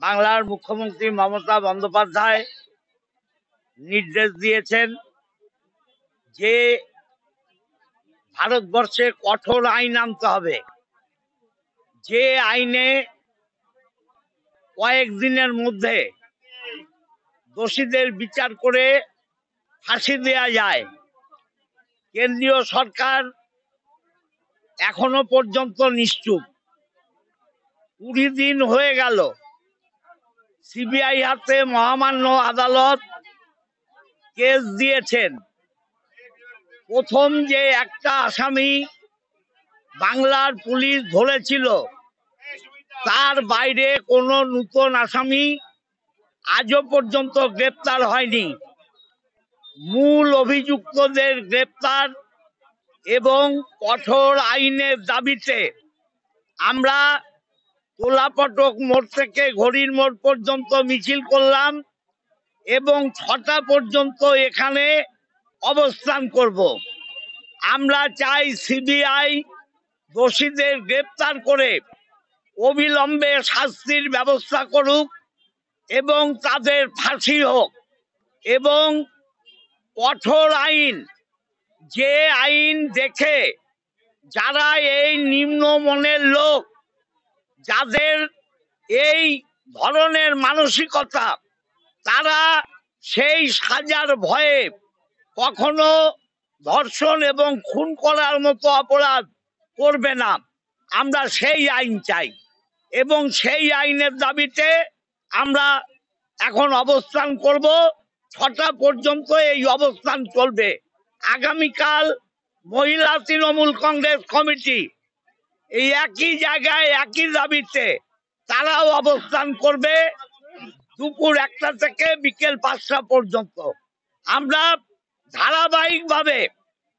বাংলার মুখ্যমন্ত্রী মমতা বন্দ্যোপাধ্যায় নির্দেশ দিয়েছেন যে ভারতবর্ষে কঠোর আইন আনতে হবে, যে আইনে কয়েকদিনের মধ্যে দোষীদের বিচার করে ফাঁসি দেয়া যায়। কেন্দ্রীয় সরকার এখনো পর্যন্ত নিশ্চুপ। 20 দিন হয়ে গেল সিবিআই হাতে মহামান্য আদালত কেস দিয়েছেন। প্রথম যে একটা আসামি বাংলার পুলিশ ধরেছিল, তার বাইরে কোনো নতুন আসামি আজও পর্যন্ত গ্রেপ্তার হয়নি। মূল অভিযুক্তদের গ্রেপ্তার এবং কঠোর আইনের দাবিতে আমরা তোলাপটক মোড় থেকে ঘড়ির মোড় পর্যন্ত মিছিল করলাম এবং 6টা পর্যন্ত এখানে অবস্থান করব। আমরা চাই সিবিআই দোষীদের গ্রেপ্তার করে অবিলম্বে শাস্তির ব্যবস্থা করুক এবং তাদের ফাঁসি হোক। এবং কঠোর আইন, যে আইন দেখে যারা এই নিম্ন মনের লোক, যাদের এই ধরনের মানসিকতা, তারা সেই সাজার ভয়ে কখনো ধর্ষণ এবং খুন করার মতো অপরাধ করবে না। আমরা সেই আইন চাই এবং সেই আইনের দাবিতে আমরা এখন অবস্থান করব। 6টা পর্যন্ত এই অবস্থান চলবে। আগামীকাল মহিলা তৃণমূল কংগ্রেস কমিটি এই একই জায়গায় একই দাবিতে তারাও অবস্থান করবে দুপুর 1টা থেকে বিকেল 5টা পর্যন্ত। আমরা ধারাবাহিকভাবে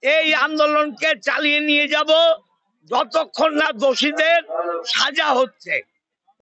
এই আন্দোলনকে চালিয়ে নিয়ে যাব যতক্ষণ না দোষীদের সাজা হচ্ছে।